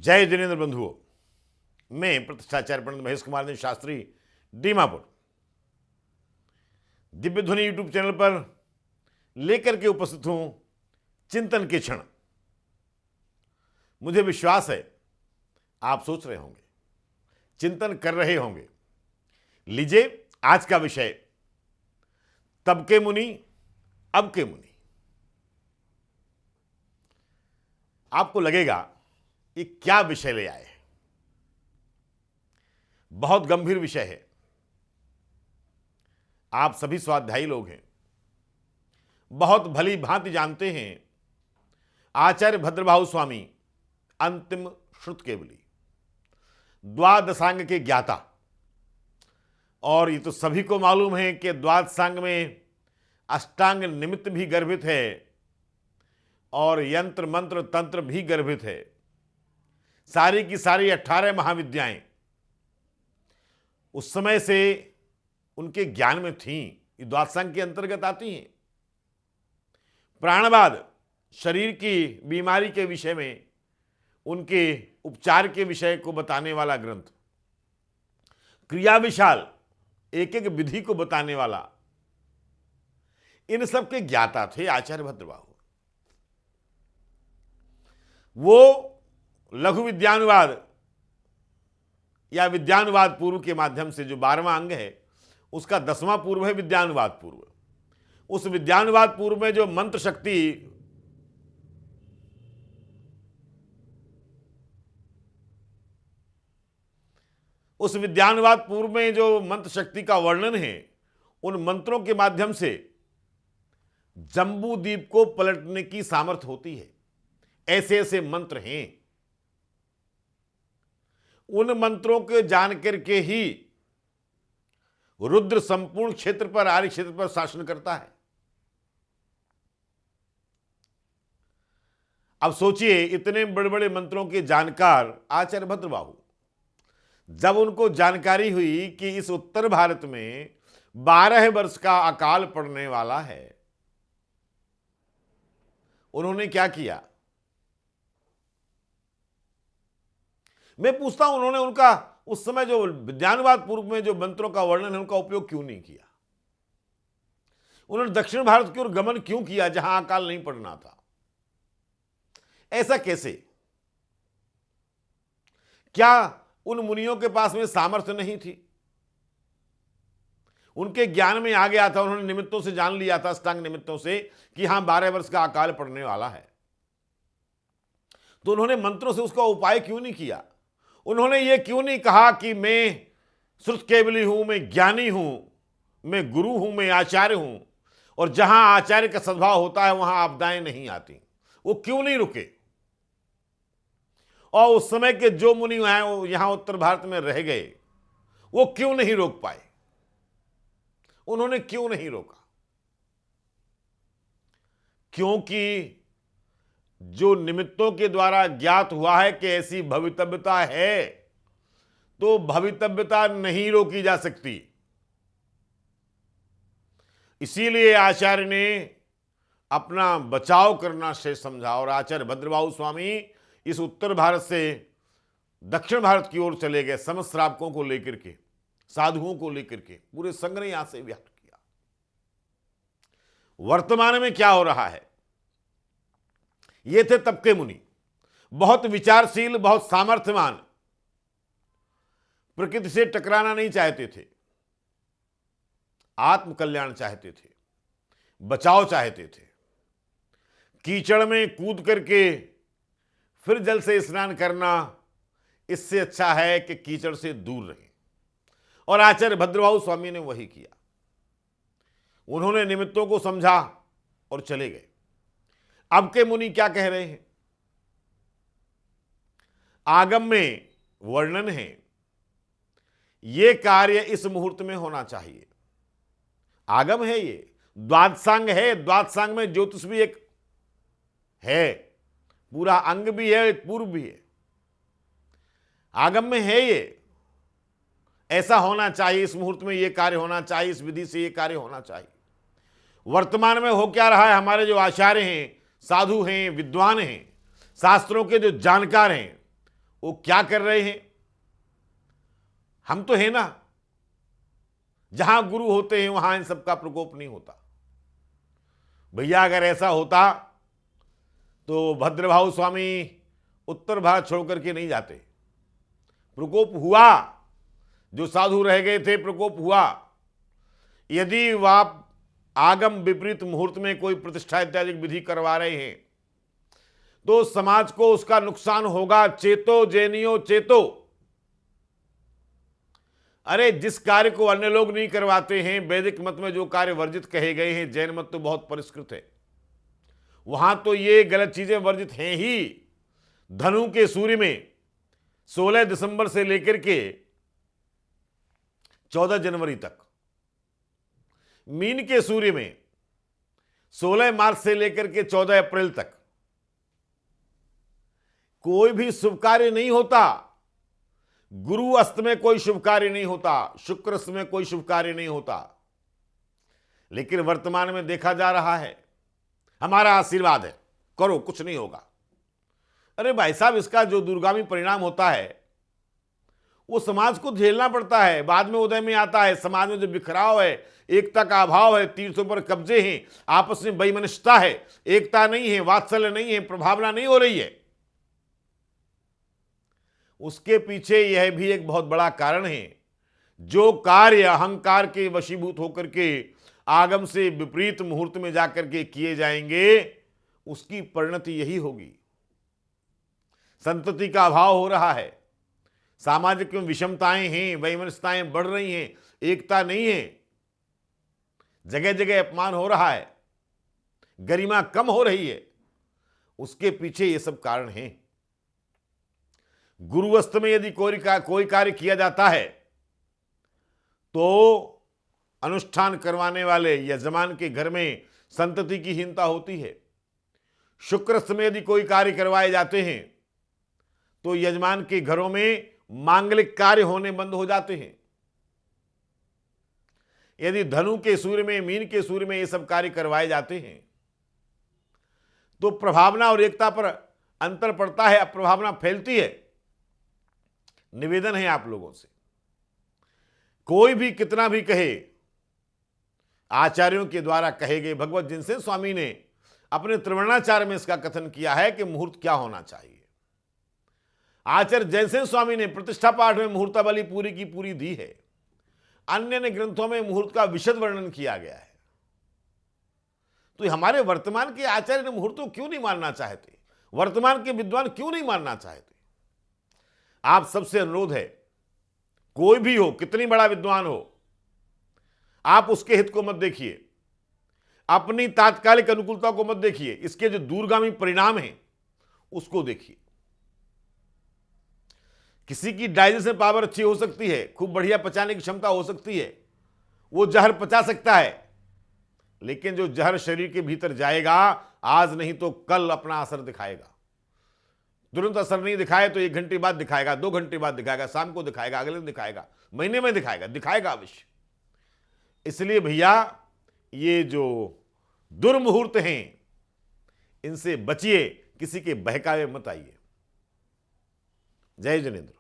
जय जिनेन्द्र बंधुओं, मैं प्रतिष्ठाचार्य पंडित महेश कुमार ने शास्त्री दीमापुर दिव्य ध्वनि यूट्यूब चैनल पर लेकर के उपस्थित हूं चिंतन के क्षण। मुझे विश्वास है आप सोच रहे होंगे, चिंतन कर रहे होंगे। लीजिए आज का विषय, तब के मुनि अब के मुनि। आपको लगेगा ये क्या विषय ले आए हैं, बहुत गंभीर विषय है। आप सभी स्वाध्यायी लोग हैं, बहुत भली भांति जानते हैं आचार्य भद्रभाहु स्वामी अंतिम श्रुत केवली, द्वादशांग के ज्ञाता। और ये तो सभी को मालूम है कि द्वादशांग में अष्टांग निमित्त भी गर्भित है और यंत्र मंत्र तंत्र भी गर्भित है। सारी की सारी 18 महाविद्याएं उस समय से उनके ज्ञान में थीं, ये द्वादशांग के अंतर्गत आती हैं। प्राणवाद, शरीर की बीमारी के विषय में उनके उपचार के विषय को बताने वाला ग्रंथ, क्रिया विशाल, एक एक विधि को बताने वाला, इन सब के ज्ञाता थे आचार्य भद्रभाहु। वो लघु विद्यानुवाद या विद्यानुवाद पूर्व के माध्यम से जो 12वां अंग है, उसका 10वां पूर्व है विद्यानुवाद पूर्व। उस विद्यानुवाद पूर्व में जो मंत्र शक्ति, उस विद्यानुवाद पूर्व में जो मंत्र शक्ति का वर्णन है, उन मंत्रों के माध्यम से जम्बू द्वीप को पलटने की सामर्थ्य होती है। ऐसे ऐसे मंत्र हैं, उन मंत्रों के जान करके ही रुद्र संपूर्ण क्षेत्र पर, आर्य क्षेत्र पर शासन करता है। अब सोचिए, इतने बड़े बड़े मंत्रों के जानकार आचार्य भद्रभाहु, जब उनको जानकारी हुई कि इस उत्तर भारत में 12 वर्ष का अकाल पड़ने वाला है, उन्होंने क्या किया? मैं पूछता हूं, उन्होंने उनका उस समय जो विद्यानुवाद पूर्व में जो मंत्रों का वर्णन है, उनका उपयोग क्यों नहीं किया? उन्होंने दक्षिण भारत की ओर गमन क्यों किया जहां अकाल नहीं पड़ना था? ऐसा कैसे? क्या उन मुनियों के पास में सामर्थ्य नहीं थी? उनके ज्ञान में आ गया था, उन्होंने निमित्तों से जान लिया था, अष्टांग निमित्तों से, कि हां 12 वर्ष का अकाल पड़ने वाला है। तो उन्होंने मंत्रों से उसका उपाय क्यों नहीं किया? उन्होंने ये क्यों नहीं कहा कि मैं श्रुत केवली हूं, मैं ज्ञानी हूं, मैं गुरु हूं, मैं आचार्य हूं, और जहां आचार्य का सद्भाव होता है वहां आपदाएं नहीं आती? वो क्यों नहीं रुके? और उस समय के जो मुनि हैं वो यहां उत्तर भारत में रह गए, वो क्यों नहीं रोक पाए? उन्होंने क्यों नहीं रोका? क्योंकि जो निमित्तों के द्वारा ज्ञात हुआ है कि ऐसी भवितव्यता है, तो भवितव्यता नहीं रोकी जा सकती। इसीलिए आचार्य ने अपना बचाव करना शेष समझा और आचार्य भद्रभाहु स्वामी इस उत्तर भारत से दक्षिण भारत की ओर चले गए, समस्त श्रावकों को लेकर के, साधुओं को लेकर के, पूरे संघ ने यहां से व्याप्त किया। वर्तमान में क्या हो रहा है? ये थे तब के मुनि, बहुत विचारशील, बहुत सामर्थ्यवान, प्रकृति से टकराना नहीं चाहते थे, आत्म कल्याण चाहते थे, बचाव चाहते थे। कीचड़ में कूद करके फिर जल से स्नान करना, इससे अच्छा है कि कीचड़ से दूर रहें। और आचार्य भद्रभाहु स्वामी ने वही किया। उन्होंने निमित्तों को समझा और चले गए। अब के मुनि क्या कह रहे हैं? आगम में वर्णन है, ये कार्य इस मुहूर्त में होना चाहिए। आगम है, ये द्वादशांग है। द्वादशांग में ज्योतिष भी एक है, पूरा अंग भी है, एक पूर्व भी है। आगम में है ये, ऐसा होना चाहिए, इस मुहूर्त में ये कार्य होना चाहिए, इस विधि से ये कार्य होना चाहिए। वर्तमान में हो क्या रहा है? हमारे जो आचार्य हैं, साधु हैं, विद्वान हैं, शास्त्रों के जो जानकार हैं, वो क्या कर रहे हैं? हम तो हैं ना, जहां गुरु होते हैं वहां इन सबका प्रकोप नहीं होता। भैया अगर ऐसा होता तो भद्रभाऊ स्वामी उत्तर भारत छोड़ करके नहीं जाते। प्रकोप हुआ, जो साधु रह गए थे प्रकोप हुआ। यदि वह आगम विपरीत मुहूर्त में कोई प्रतिष्ठा इत्यादि विधि करवा रहे हैं तो समाज को उसका नुकसान होगा। चेतो जैनियो चेतो। अरे जिस कार्य को अन्य लोग नहीं करवाते हैं, वैदिक मत में जो कार्य वर्जित कहे गए हैं, जैन मत तो बहुत परिष्कृत है, वहां तो ये गलत चीजें वर्जित हैं ही। धनु के सूर्य में 16 दिसंबर से लेकर के 14 जनवरी तक, मीन के सूर्य में 16 मार्च से लेकर के 14 अप्रैल तक कोई भी शुभ कार्य नहीं होता। गुरु अस्त में कोई शुभ कार्य नहीं होता, शुक्र अस्त में कोई शुभ कार्य नहीं होता। लेकिन वर्तमान में देखा जा रहा है, हमारा आशीर्वाद है, करो कुछ नहीं होगा। अरे भाई साहब, इसका जो दूरगामी परिणाम होता है वो समाज को झेलना पड़ता है। बाद में उदय में आता है समाज में जो बिखराव है, एकता का अभाव है, तीर्थों पर कब्जे हैं, आपस में बेईमानिता है, एकता नहीं है, वात्सल्य नहीं है, प्रभावना नहीं हो रही है। उसके पीछे यह भी एक बहुत बड़ा कारण है। जो कार्य अहंकार के वशीभूत होकर के आगम से विपरीत मुहूर्त में जाकर के किए जाएंगे, उसकी परिणति यही होगी। संतति का अभाव हो रहा है, सामाजिक विषमताएं हैं, वैमनस्यताएं बढ़ रही हैं, एकता नहीं है, जगह जगह अपमान हो रहा है, गरिमा कम हो रही है। उसके पीछे ये सब कारण हैं। गुरुअस्त में यदि कोई कार्य किया जाता है तो अनुष्ठान करवाने वाले यजमान के घर में संतति की हीनता होती है। शुक्रस्त में यदि कोई कार्य करवाए जाते हैं तो यजमान के घरों में मांगलिक कार्य होने बंद हो जाते हैं। यदि धनु के सूर्य में, मीन के सूर्य में ये सब कार्य करवाए जाते हैं तो प्रभावना और एकता पर अंतर पड़ता है, अप्रभावना फैलती है। निवेदन है आप लोगों से, कोई भी कितना भी कहे, आचार्यों के द्वारा कहे गए, भगवत जिनसेन स्वामी ने अपने त्रिवर्णाचार्य में इसका कथन किया है कि मुहूर्त क्या होना चाहिए। आचार्य जिनसेन स्वामी ने प्रतिष्ठा पाठ में मुहूर्तावली पूरी की पूरी दी है। अन्य ग्रंथों में मुहूर्त का विशद वर्णन किया गया है। तो हमारे वर्तमान के आचार्य ने मुहूर्त को क्यों नहीं मानना चाहते? वर्तमान के विद्वान क्यों नहीं मानना चाहते? आप सबसे अनुरोध है, कोई भी हो, कितनी बड़ा विद्वान हो, आप उसके हित को मत देखिए, अपनी तात्कालिक अनुकूलता को मत देखिए, इसके जो दूरगामी परिणाम हैं उसको देखिए। किसी की डाइजेशन पावर अच्छी हो सकती है, खूब बढ़िया पचाने की क्षमता हो सकती है, वो जहर पचा सकता है, लेकिन जो जहर शरीर के भीतर जाएगा आज नहीं तो कल अपना असर दिखाएगा। तुरंत असर नहीं दिखाए तो 1 घंटे बाद दिखाएगा, 2 घंटे बाद दिखाएगा, शाम को दिखाएगा, अगले दिन दिखाएगा, महीने में दिखाएगा अवश्य। इसलिए भैया, ये जो दुर्मुहूर्त हैं इनसे बचिए, किसी के बहकावे मत आइए। जय जिनेंद्र।